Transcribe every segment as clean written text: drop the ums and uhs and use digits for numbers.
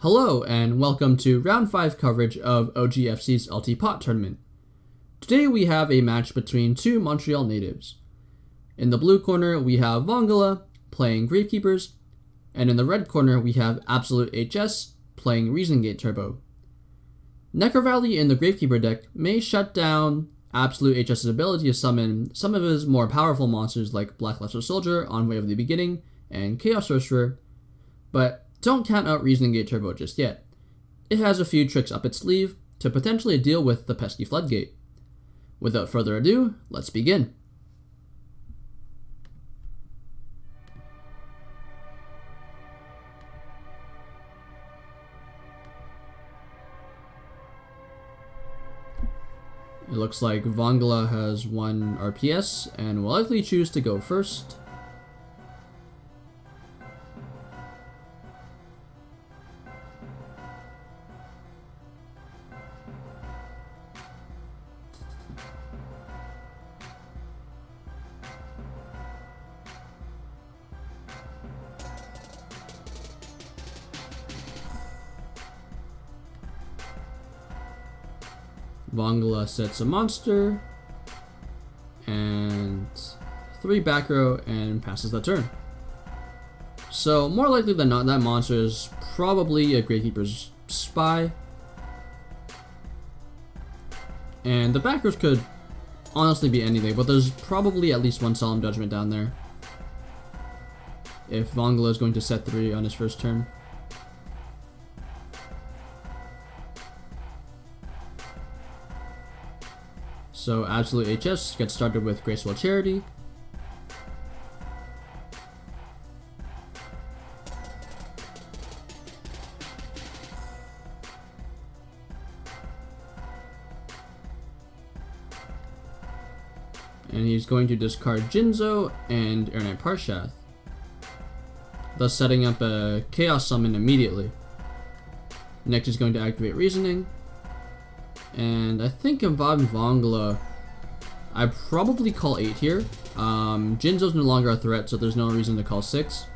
Hello and welcome to round 5 coverage of OGFC's Ulti Pot tournament. Today we have a match between two Montreal natives. In the blue corner we have V0ng0la playing Gravekeepers, and in the red corner we have Absolute HS playing Reason-Gate Turbo. Necrovalley in the Gravekeeper deck may shut down Absolute HS's ability to summon some of his more powerful monsters like Black Luster Soldier on Way of the Beginning and Chaos Sorcerer, but don't count out Reason-Gate Turbo just yet. It has a few tricks up its sleeve to potentially deal with the pesky Floodgate. Without further ado, let's begin. It looks like V0ng0la has 1 RPS and will likely choose to go first. V0ng0la sets a monster and 3 back row and passes the turn. So more likely than not, that monster is probably a Gravekeeper's spy. And the back rows could honestly be anything, but there's probably at least one Solemn Judgment down there if V0ng0la is going to set 3 on his first turn. So Absolute HS gets started with Graceful Charity. And he's going to discard Jinzo and Air Knight Parshath, thus setting up a Chaos Summon immediately. Next he's going to activate Reasoning. And I think involving V0ng0la, I probably call 8 here. Jinzo's no longer a threat, so there's no reason to call 6.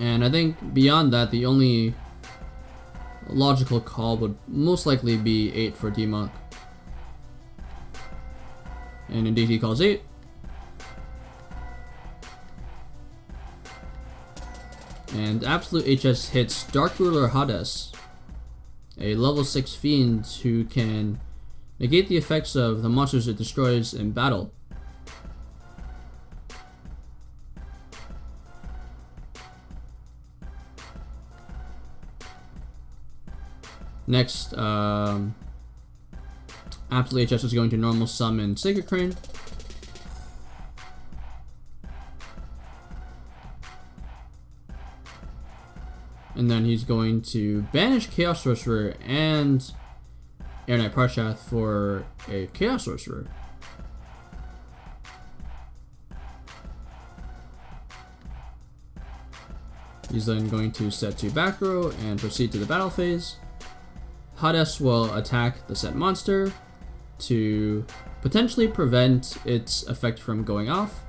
And I think beyond that, the only logical call would most likely be 8 for D-Monk. And indeed he calls 8. And Absolute HS hits Dark Ruler Hades, a level 6 fiend who can negate the effects of the monsters it destroys in battle. Next, Absolute HS is going to normal summon Sacred Crane. And then he's going to banish Chaos Sorcerer and Air Knight Parshath for a Chaos Sorcerer. He's then going to set 2 back row and proceed to the battle phase. Hades will attack the set monster to potentially prevent its effect from going off.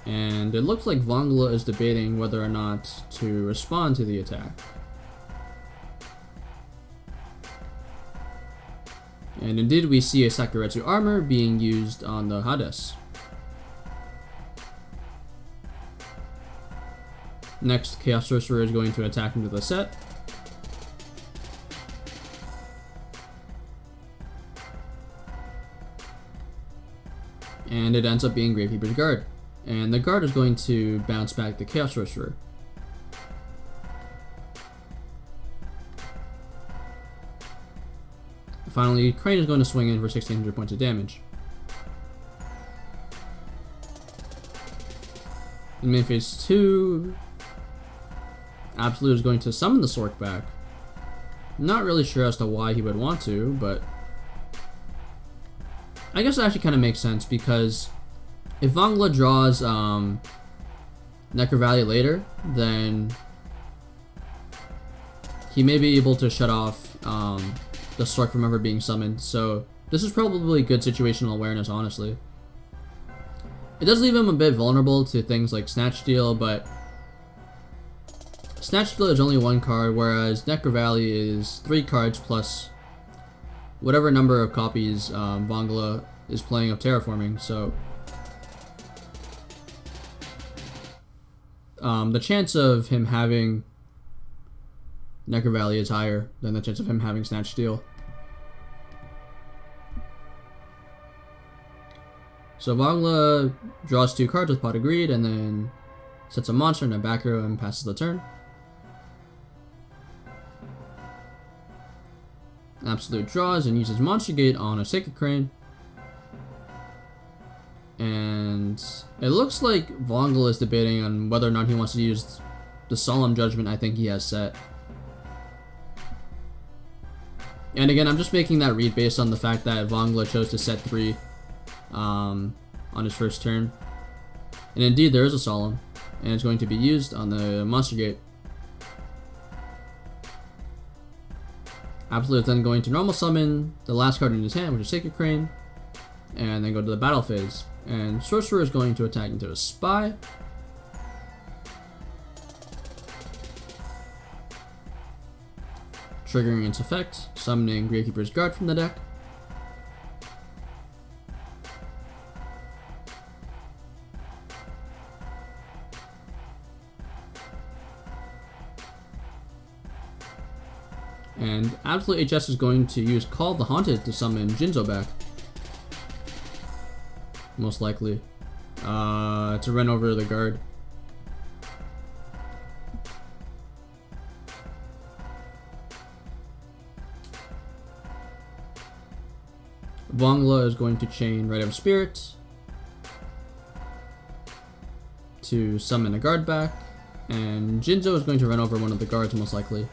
And it looks like V0ng0la is debating whether or not to respond to the attack. And indeed we see a Sakuretsu armor being used on the Hades. Next, Chaos Sorcerer is going to attack into the set. And it ends up being Gravekeeper's Guard. And the guard is going to bounce back the Chaos Sorcerer. Finally, Crane is going to swing in for 1600 points of damage. In main phase 2, Absolute is going to summon the Sork back. Not really sure as to why he would want to, but I guess it actually kind of makes sense because if V0ng0la draws Necrovalley later, then he may be able to shut off the Stork from ever being summoned. So this is probably good situational awareness, honestly. It does leave him a bit vulnerable to things like Snatch Steal, but Snatch Steal is only 1 card, whereas Necrovalley is 3 cards plus whatever number of copies v0ng0la is playing of Terraforming. So the chance of him having Necrovalley is higher than the chance of him having Snatch Steal. So v0ng0la draws 2 cards with Pot of Greed and then sets a monster in a back row and passes the turn. Absolute draws and uses Monster Gate on a Sacred Crane. And it looks like v0ng0la is debating on whether or not he wants to use the Solemn Judgment I think he has set. And again, I'm just making that read based on the fact that v0ng0la chose to set 3 on his first turn. And indeed, there is a Solemn, and it's going to be used on the Monster Gate. Absolute is then going to normal summon the last card in his hand, which is Sacred Crane, and then go to the battle phase. And Sorcerer is going to attack into a Spy. Triggering its effect, summoning Gravekeeper's Guard from the deck. And Absolute HS is going to use Call of the Haunted to summon Jinzo back. Most likely. To run over the guard. v0ng0la is going to chain Rite of Spirit to summon a guard back. And Jinzo is going to run over one of the guards, most likely.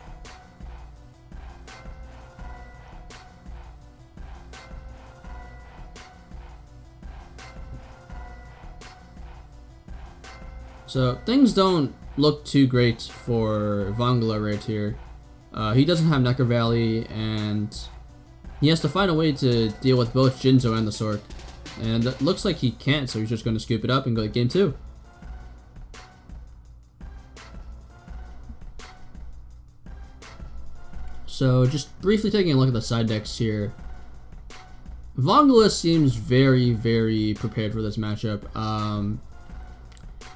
So things don't look too great for v0ng0la right here. He doesn't have Necrovalley, and he has to find a way to deal with both Jinzo and the Sork. And it looks like he can't, so he's just going to scoop it up and go to game 2. So just briefly taking a look at the side decks here. v0ng0la seems very, very prepared for this matchup.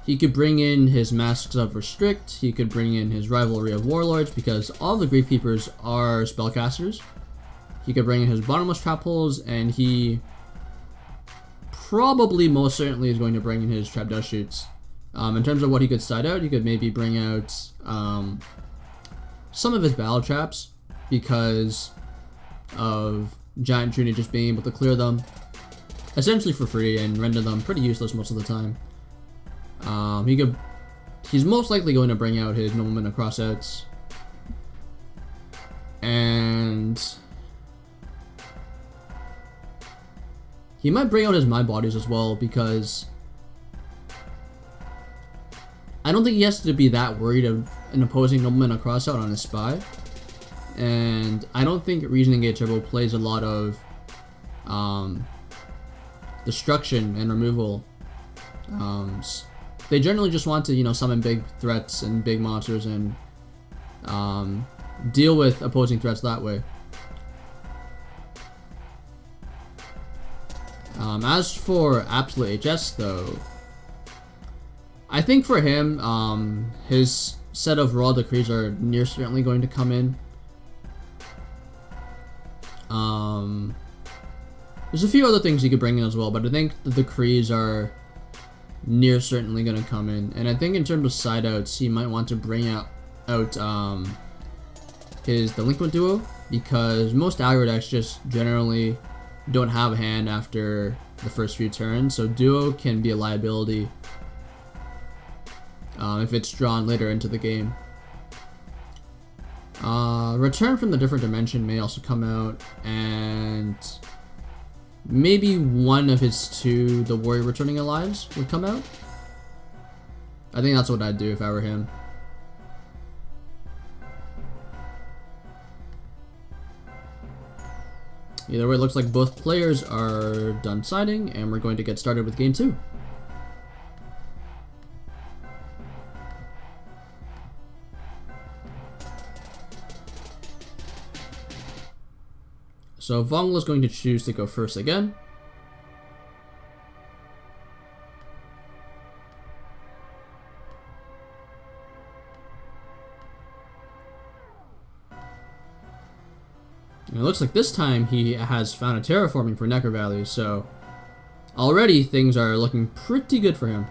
He could bring in his Masks of Restrict, he could bring in his Rivalry of Warlords, because all the Gravekeepers are spellcasters. He could bring in his Bottomless Trap Holes, and he probably most certainly is going to bring in his Trap Dust Shoots. In terms of what he could side out, he could maybe bring out some of his Battle Traps, because of Giant Truni just being able to clear them essentially for free and render them pretty useless most of the time. He's most likely going to bring out his Nobleman of Crossouts, and he might bring out his My Bodies as well, because I don't think he has to be that worried of an opposing Nobleman of Crossout on his Spy, and I don't think Reasoning Gate Turbo plays a lot of destruction and removal. They generally just want to, you know, summon big threats and big monsters and deal with opposing threats that way. As for Absolute HS, though, I think for him, his set of Royal Decrees are near certainly going to come in. There's a few other things he could bring in as well, but I think the Decrees are near certainly going to come in. And I think in terms of side outs, he might want to bring out his Delinquent Duo, because most aggro decks just generally don't have a hand after the first few turns, so Duo can be a liability if it's drawn later into the game. Return from the Different Dimension may also come out, and maybe one of his 2, the Warrior Returning Lives, would come out. I think that's what I'd do if I were him. Either way, it looks like both players are done siding, and we're going to get started with game 2. So V0ng0la is going to choose to go first again. And it looks like this time he has found a terraforming for Necro Valley, so already things are looking pretty good for him.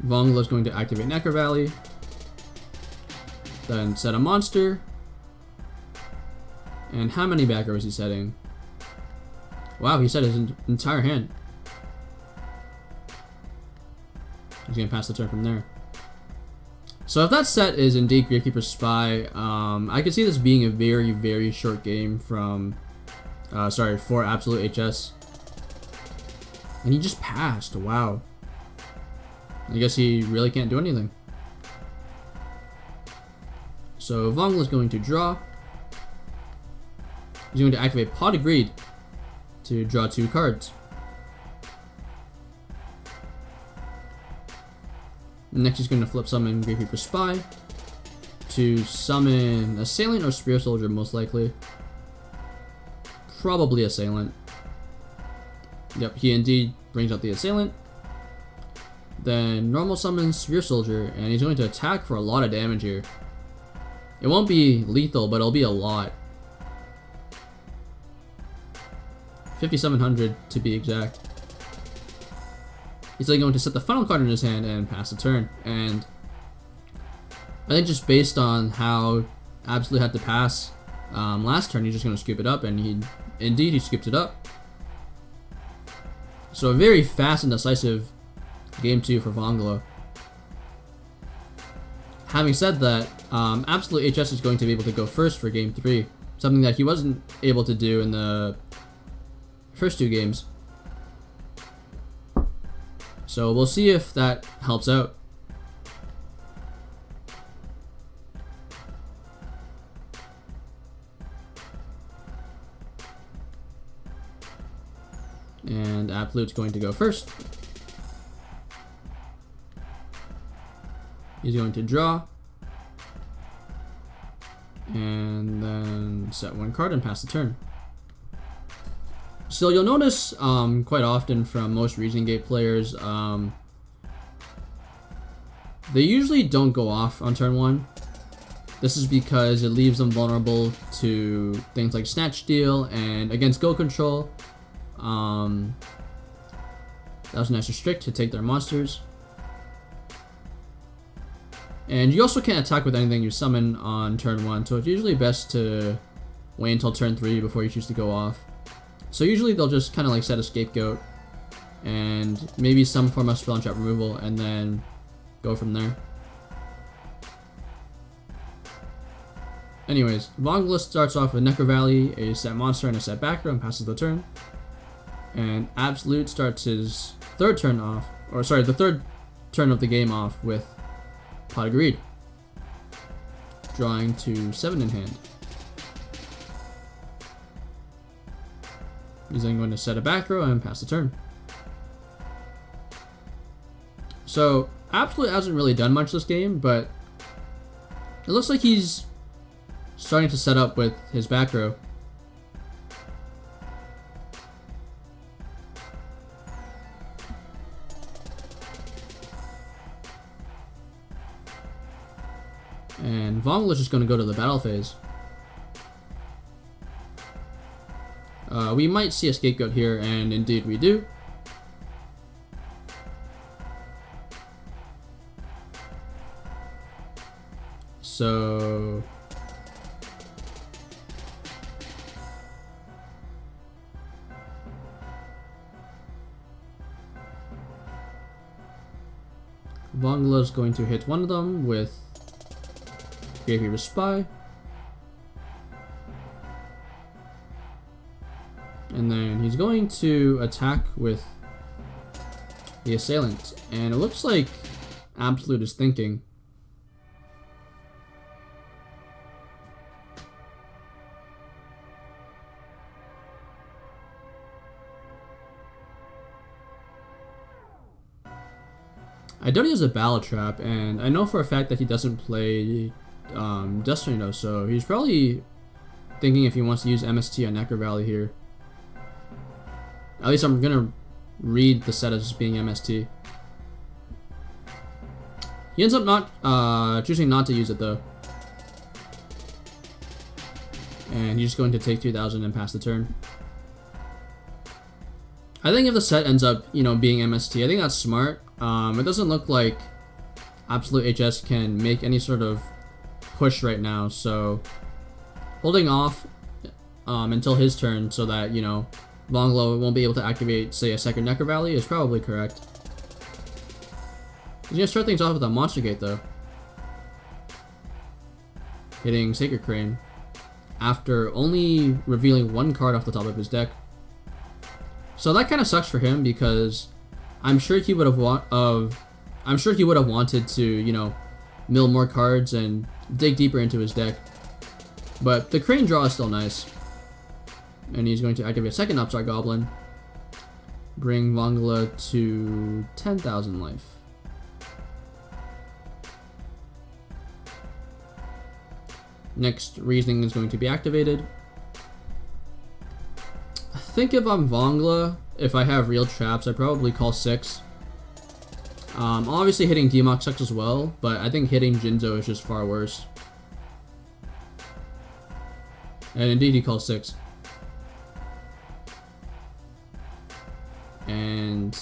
V0ng0la is going to activate Necro Valley, then set a monster. And how many back row is he setting? Wow, he set his entire hand. He's going to pass the turn from there. So if that set is indeed Gravekeeper's Spy, I could see this being a very, very short game from, for Absolute HS. And he just passed, wow. I guess he really can't do anything. So V0ng0la is going to draw. He's going to activate Pot of Greed to draw 2 cards. Next he's going to flip summon Gravekeeper Spy to summon Assailant or Spear Soldier, most likely. Probably Assailant. Yep, he indeed brings out the Assailant. Then normal summons Spear Soldier, and he's going to attack for a lot of damage here. It won't be lethal, but it'll be a lot. 5,700 to be exact. He's then going to set the final card in his hand and pass the turn. And I think just based on how Absolute had to pass last turn, he's just going to scoop it up, and he scooped it up. So a very fast and decisive game 2 for V0ng0la. Having said that, Absolute HS is going to be able to go first for game 3, something that he wasn't able to do in the first 2 games. So we'll see if that helps out. And Absolute's going to go first. He's going to draw. And then set 1 card and pass the turn. So you'll notice quite often from most Region Gate players, they usually don't go off on turn 1. This is because it leaves them vulnerable to things like Snatch Steal, and against Go Control, that was an extra strict to take their monsters. And you also can't attack with anything you summon on turn 1, so it's usually best to wait until turn 3 before you choose to go off. So usually they'll just kind of like set a Scapegoat and maybe some form of spell and trap removal, and then go from there. Anyways, V0ng0la starts off with Necro Valley, a set monster, and a set back row, and passes the turn. And Absolute starts his third turn off, or sorry, the third turn of the game off with Pot of Greed, drawing to 7 in hand. He's then going to set a back row and pass the turn. So Absolute hasn't really done much this game, but it looks like he's starting to set up with his back row. And V0ng0la is just going to go to the battle phase. We might see a Scapegoat here, and indeed we do. So V0ng0la is going to hit one of them with Gravekeeper Spy. And then he's going to attack with the assailant. And it looks like Absolute is thinking. I doubt he has a Battle Trap, and I know for a fact that he doesn't play Destiny though, so he's probably thinking if he wants to use MST on Necro Valley here. At least I'm gonna read the set as being MST. He ends up not choosing not to use it though. And he's just going to take 2,000 and pass the turn. I think if the set ends up, you know, being MST, I think that's smart. It doesn't look like Absolute HS can make any sort of push right now, so holding off until his turn so that, you know, v0ng0la won't be able to activate, say, a second Necro Valley is probably correct. He's gonna start things off with a Monster Gate though, hitting Sacred Crane after only revealing one card off the top of his deck. So that kind of sucks for him because I'm sure he would have wanted to, you know, mill more cards and dig deeper into his deck. But the Crane draw is still nice. And he's going to activate a second Upstart Goblin, bring v0ng0la to 10,000 life. Next, Reasoning is going to be activated. I think if I'm v0ng0la, if I have real traps, I probably call 6. Obviously hitting Demox sucks as well, but I think hitting Jinzo is just far worse. And indeed he calls 6. And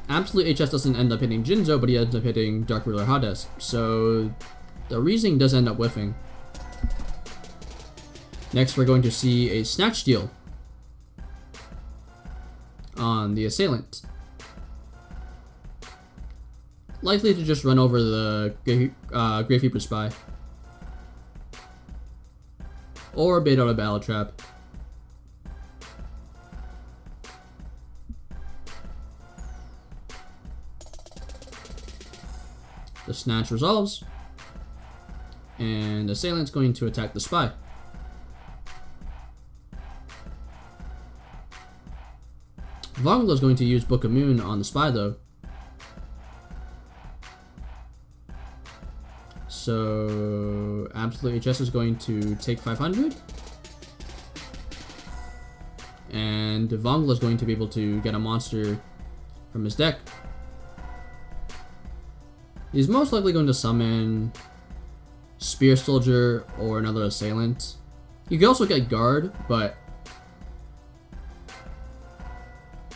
Absolute HS doesn't end up hitting Jinzo, but he ends up hitting Dark Ruler Hades. So the Reasoning does end up whiffing. Next we're going to see a Snatch Steal on the Assailant. Likely to just run over the Gravekeeper Spy. Or bait out a Battle Trap. The Snatch resolves, and Assailant's going to attack the Spy. v0ng0la is going to use Book of Moon on the Spy though. So Absolute HS is going to take 500. And v0ng0la is going to be able to get a monster from his deck. He's most likely going to summon Spear Soldier or another Assailant. You could also get Guard, but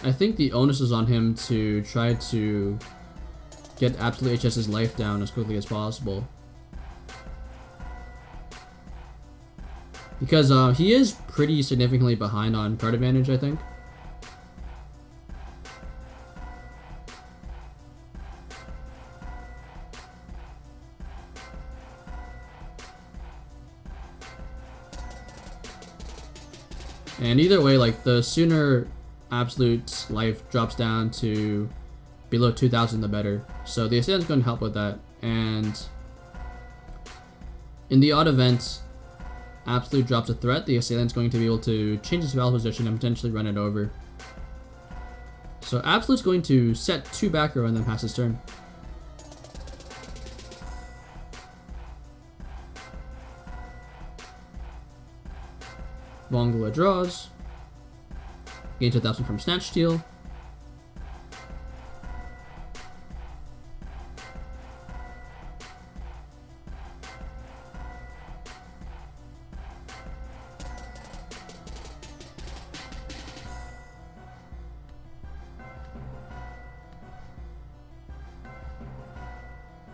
I think the onus is on him to try to get Absolute HS's life down as quickly as possible. Because he is pretty significantly behind on card advantage, I think. And either way, like, the sooner Absolute's life drops down to below 2,000, the better. So the Assailant's going to help with that. And in the odd event Absolute drops a threat, the Assailant's going to be able to change its battle position and potentially run it over. So Absolute's going to set 2 back row and then pass his turn. v0ng0la draws, gains 1,000 from Snatch Steal.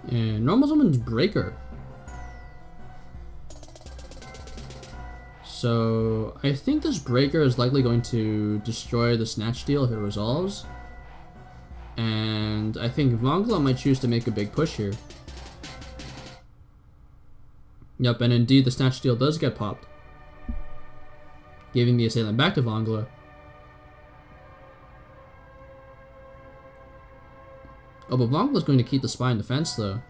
And normal summons Breaker. So I think this Breaker is likely going to destroy the Snatch Steal if it resolves. And I think v0ng0la might choose to make a big push here. Yep, and indeed the Snatch Steal does get popped, giving the Assailant back to v0ng0la. Oh, but Vongola's going to keep the spy in defense though.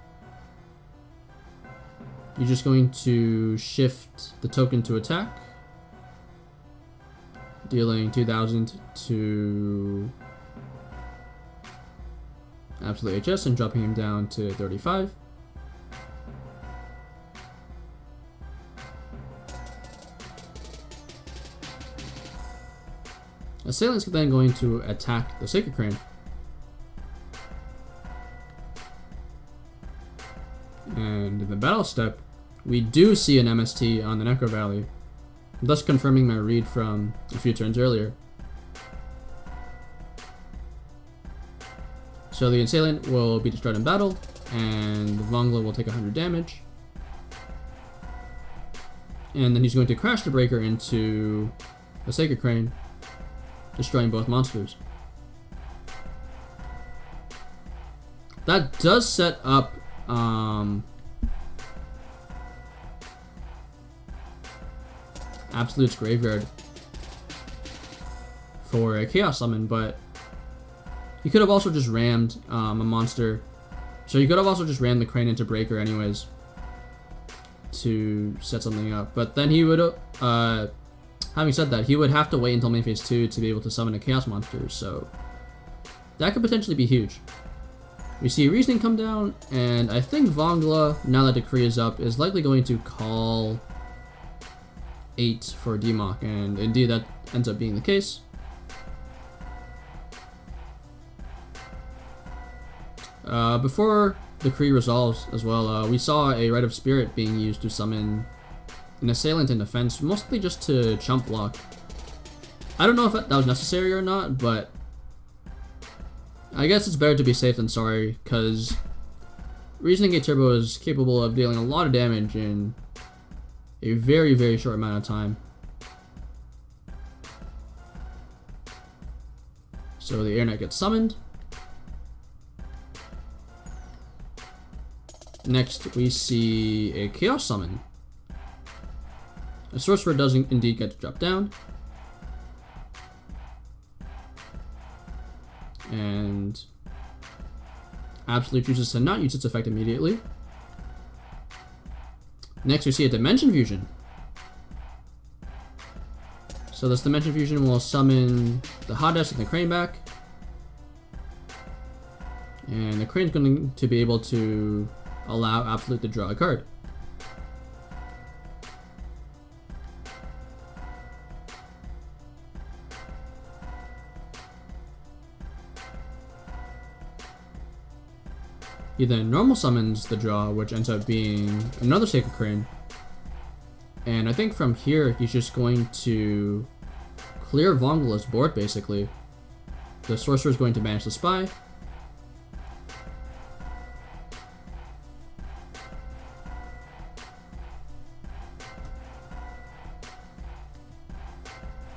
You're just going to shift the token to attack, dealing 2000 to Absolute HS and dropping him down to 35. Assailant's then going to attack the Sacred Crane. And in the battle step, we do see an MST on the Necro Valley, thus confirming my read from a few turns earlier. So the Assailant will be destroyed in battle, and V0ng0la will take 100 damage. And then he's going to crash the Breaker into the Sacred Crane, destroying both monsters. That does set up Absolute's Graveyard for a Chaos Summon, but you could have also just rammed a monster. So you could have also just rammed the Crane into Breaker anyways to set something up. But then he would, having said that, he would have to wait until main phase 2 to be able to summon a Chaos Monster, so that could potentially be huge. We see Reasoning come down, and I think V0ng0la, now that Decree is up, is likely going to call 8 for Demok, and indeed that ends up being the case. Before Decree resolves as well, we saw a Rite of Spirit being used to summon an Assailant in defense, mostly just to chump block. I don't know if that was necessary or not, but I guess it's better to be safe than sorry, because Reasoning Gate Turbo is capable of dealing a lot of damage in a very, very short amount of time. So the Airnet gets summoned. Next, we see a Chaos Summon. A Sorcerer does indeed get to drop down. And Absolute chooses to not use its effect immediately. Next, we see a Dimension Fusion. So this Dimension Fusion will summon the Hades and the Crane back. And the Crane's going to be able to allow Absolute to draw a card. He then normal summons the draw, which ends up being another Sacred Crane. And I think from here, he's just going to clear V0ng0la's board, basically. The Sorcerer is going to banish the Spy.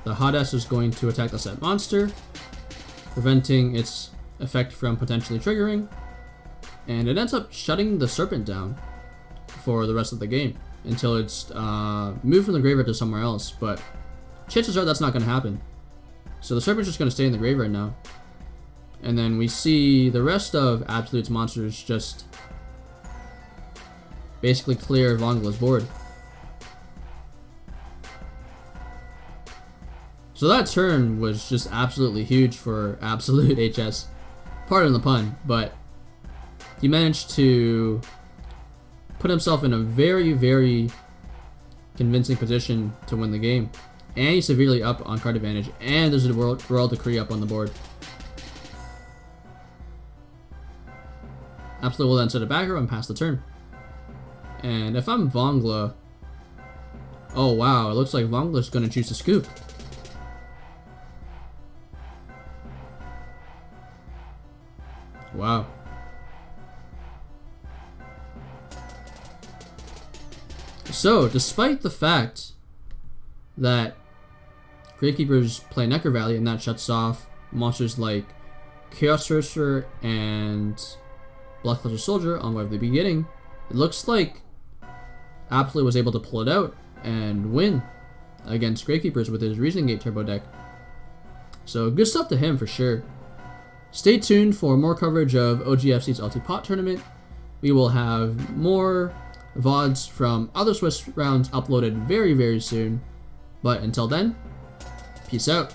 The Hades is going to attack the set monster, preventing its effect from potentially triggering. And it ends up shutting the Serpent down for the rest of the game until it's moved from the graveyard to somewhere else. But chances are that's not going to happen. So the Serpent's just going to stay in the graveyard now. And then we see the rest of Absolute's monsters just basically clear V0ng0la's board. So that turn was just absolutely huge for Absolute HS. Pardon the pun, but he managed to put himself in a very, very convincing position to win the game. And he's severely up on card advantage, and there's a Royal Decree up on the board. Absolute will then set a back row and pass the turn. And if I'm V0ng0la, oh wow, it looks like V0ng0la's going to choose to scoop. Wow. So, despite the fact that Gravekeepers play Necro Valley and that shuts off monsters like Chaos Sorcerer and Bloodcluster Soldier on way of the beginning, it looks like Absolute was able to pull it out and win against Gravekeepers with his Reasoning Gate Turbo deck. So, good stuff to him for sure. Stay tuned for more coverage of OGFC's LT Pot Tournament. We will have more VODs from other Swiss rounds uploaded very, very soon. But until then, peace out.